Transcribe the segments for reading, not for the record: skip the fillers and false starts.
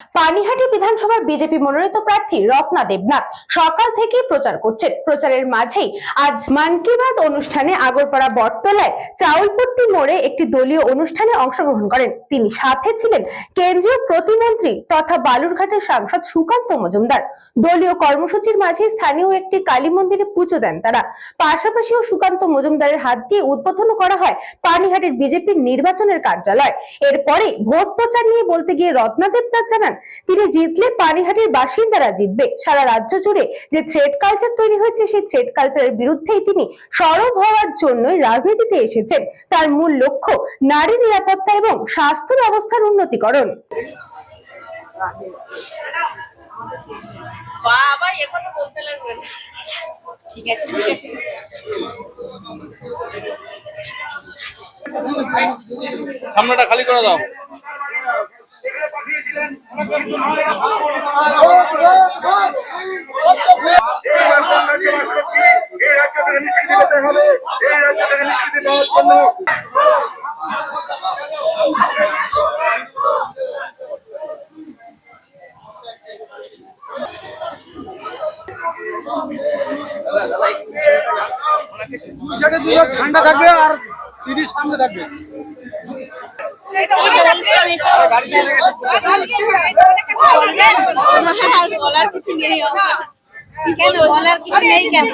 পানিহাটি বিধানসভার বিজেপি মনোনীত প্রার্থী রত্না দেবনাথ সকাল থেকেই প্রচার করছেন। প্রচারের মাঝেই আজ মান কি বাত অনুষ্ঠানে আগরপাড়া বটতলায় চাউলপট্টি মোড়ে একটি দলীয় অনুষ্ঠানে অংশগ্রহণ করেন তিনি। সাথে ছিলেন কেন্দ্রীয় প্রতিমন্ত্রী তথা বালুরঘাটের সাংসদ সুকান্ত মজুমদার। দলীয় কর্মসূচির মাঝে স্থানীয় একটি কালী মন্দিরে পুজো দেন তারা। পাশাপাশিও সুকান্ত মজুমদারের হাত দিয়ে উদ্বোধন করা হয় পানিহাটির বিজেপির নির্বাচনের কার্যালয়। এরপরে ভোট প্রচার নিয়ে বলতে গিয়ে রত্না দেবনাথ জানান, তিনি জিতলে পানিহাটির বাসিন্দারা জিতবে। সারা রাজ্য জুড়ে যে থ্রেড কালচার তৈরি হয়েছে, সেই থ্রেড কালচারের বিরুদ্ধেই তিনি সরব হওয়ার জন্যই রাজনীতিতে এসেছেন। তার মূল লক্ষ্য নারী নিরাপত্তা এবং স্বাস্থ্য ব্যবস্থার উন্নতিকরণ। সামনেটা খালি করে দাও। ঠান্ডা থাকবে আর দিদি সামনে থাকবে। বলার কিছু নেই, কেন বলার কিছু নেই কেন?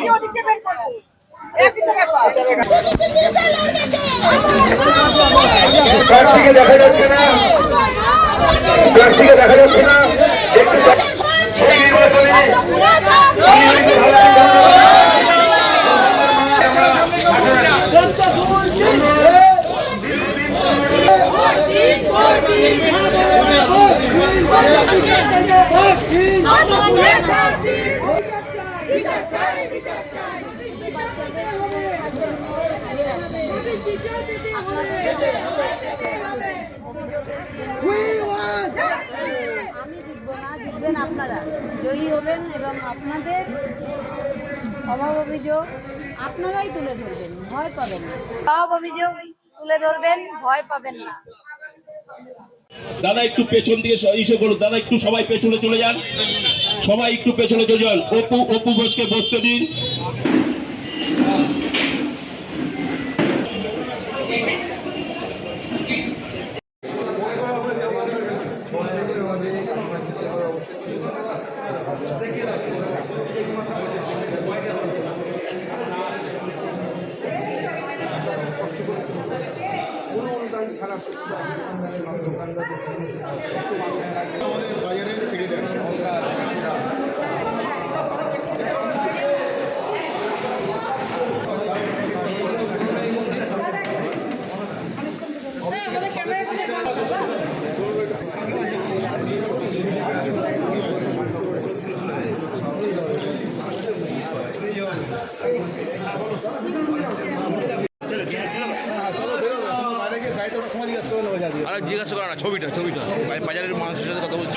দেখা যাচ্ছে না, দেখা যাচ্ছে না। আমি জিতবো না, জিতবেন আপনারা, জয়ী হবেন এবং আপনাদের অভাব অভিযোগ আপনারাই তুলে ধরবেন, ভয় পাবেন না। অভাব অভিযোগ তুলে ধরবেন, ভয় পাবেন না। দাদা একটু পেছন দিকে ইসে করুন, দাদা একটু সবাই পেছনে চলে যান, সবাই একটু পেছনে চলে যান। অপু ঘোষকে বসতে দিন। আর জিজ্ঞাসা করা না, ছবিটা বাজারের মানুষের সাথে কথা বলছি।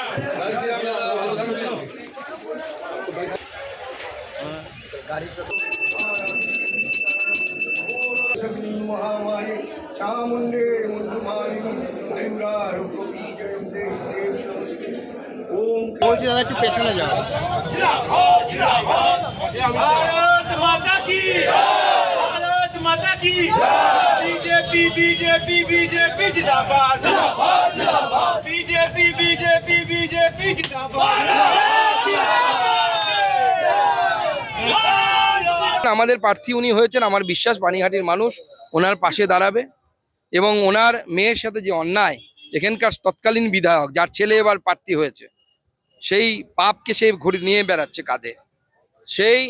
বলছি দাদা একটু পেছনে যাও। भारत माता की, भारत माता की। बीजेपी बीजेपी बीजेपी जिंदाबाद, बीजेपी बीजेपी बीजेपी जिंदाबाद। আমাদের প্রার্থী উনি হয়েছেন, আমার বিশ্বাস পানিহাটির মানুষ ওনার পাশে দাঁড়াবে এবং ওনার মেয়ের সাথে যে অন্যায়, এখানকার তৎকালীন বিধায়ক যার ছেলে এবার প্রার্থী হয়েছে, সেই পাপকে সে ঘুরে নিয়ে বেড়াচ্ছে কাঁধে, সেই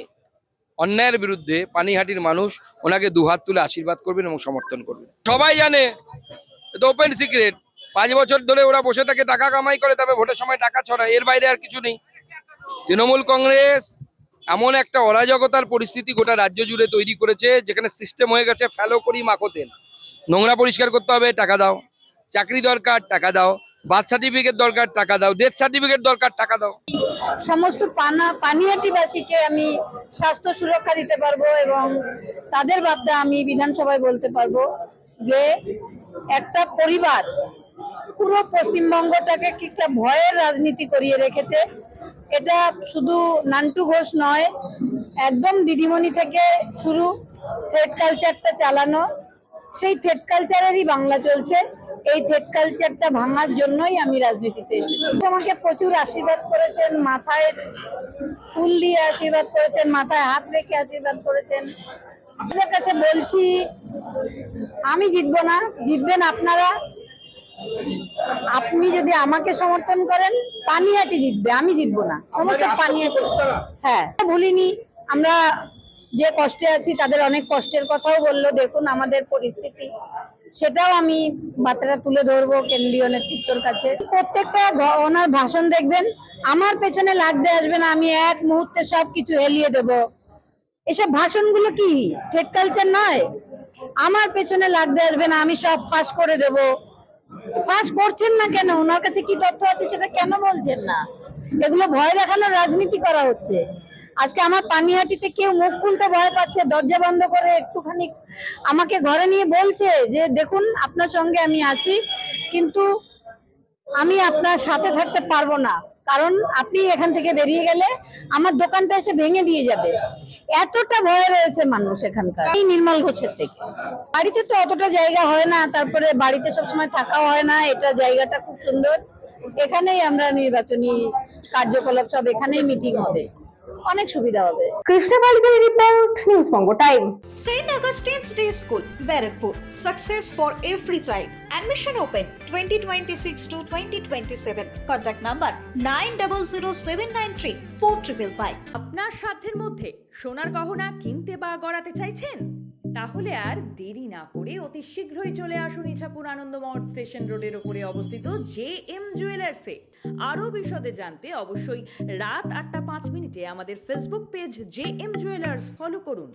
অন্যায়ের বিরুদ্ধে পানিহাটির মানুষ ওনাকে দুহাত তুলে আশীর্বাদ করবেন এবং সমর্থন করবেন। সবাই জানে, এটা ওপেন সিক্রেট, 5 বছর ধরে ওরা বসে থাকে, টাকা কামাই করে, তবে ভোটের সময় টাকা ছড়ায়, এর বাইরে আর কিছু নেই। তৃণমূল কংগ্রেস এমন একটা অরাজকতার পরিস্থিতি গোটা রাজ্য জুড়ে তৈরি করেছে, যেখানে সিস্টেম হয়ে গেছে ফেলো করি মাখো তেল। নোংরা পরিষ্কার করতে হবে, টাকা দাও। চাকরি দরকার, টাকা দাও। বার্থ সার্টিফিকেট দরকার, টাকা দাও। ডেথ সার্টিফিকেট দরকার, টাকা দাও। সমস্ত পানিহাটিবাসীকে আমি স্বাস্থ্য সুরক্ষা দিতে পারবো এবং তাদের বার্তা আমি বিধানসভায় বলতে পারবো যে একটা পরিবার পুরো পশ্চিমবঙ্গটাকে কি একটা ভয়ের রাজনীতি করিয়ে রেখেছে। এটা শুধু নান্টু ঘোষ নয়, একদম দিদিমণি থেকে শুরু থ্রেড কালচারটা চালানো, সেই থ্রেড কালচারেরই বাংলা চলছে। এই থ্রেড কালচারটা ভাঙার জন্যই আমি রাজনীতিতে এসেছি। আমাকে প্রচুর আশীর্বাদ করেছেন, মাথায় ফুল দিয়ে আশীর্বাদ করেছেন, মাথায় হাত রেখে আশীর্বাদ করেছেন। আপনাদের কাছে বলছি, আমি জিতবো না, জিতবেন আপনারা। আপনি যদি আমাকে সমর্থন করেন, পানিহাটি জিতবে, আমি জিতবো না। সমস্ত পানিহাটি, হ্যাঁ ভুলিনি। আমরা যে কষ্টে আছি তাদের অনেক কষ্টের কথাও বললো। দেখুন আমাদের পরিস্থিতি, সেটাও আমি বার্তাটা তুলে ধরবো কেন্দ্রীয় নেতৃত্বের কাছে। প্রত্যেকটা ওনার ভাষণ দেখবেন, আমার পেছনে লাগতে আসবে না, আমি এক মুহূর্তে সবকিছু হেলিয়ে দেব। এসব ভাষণগুলো কি থ্রেড কালচার নয়? আমার পেছনে লাগতে আসবে না, আমি সব ফাঁস করে দেব। ফাঁস করছেন না কেন? ওনার কাছে কি তথ্য আছে সেটা কেন বলছেন না? এগুলো ভয় দেখানোর রাজনীতি করা হচ্ছে। আজকে আমার পানিহাটিতে কেউ মুখ খুলতে ভয় পাচ্ছে, দরজা বন্ধ করে একটুখানি আমাকে ঘরে নিয়ে বলছে যে দেখুন আপনার সঙ্গে আমি আছি, কিন্তু আমি আপনার সাথে থাকতে পারবো না, কারণ আপনি এখান থেকে বেরিয়ে গেলে আমার দোকানটা এসে ভেঙে দিয়ে যাবে। এতটা ভয় রয়েছে মানুষ এখানকার এই নির্মল ঘোষের থেকে। বাড়িতে তো অতটা জায়গা হয় না, তারপরে বাড়িতে সবসময় থাকাও হয় না। এটা জায়গাটা খুব সুন্দর, এখানেই আমরা নির্বাচনী কার্যকলাপ সব এখানেই মিটিং হবে, অনেক সুবিধা হবে। কৃষ্ণা বালিকার report, news Banga time. St. Augustine's Day School, Barakpur. Success for every child. Admission open 2026 to 2027. Contact number 9007934555. আপনার সাধ্যের মধ্যে সোনার গহনা কিনতে বা গড়াতে চাইছেন? তাহলে আর দেরি না করে অতি শীঘ্রই চলে আসুন ইছাপুর আনন্দমঠ স্টেশন রোডের উপরে অবস্থিত JM জুয়েলার্সে। আরও বিশদে জানতে অবশ্যই রাত 8টা 5 মিনিটে আমাদের Facebook page JM jewellers follow করুন।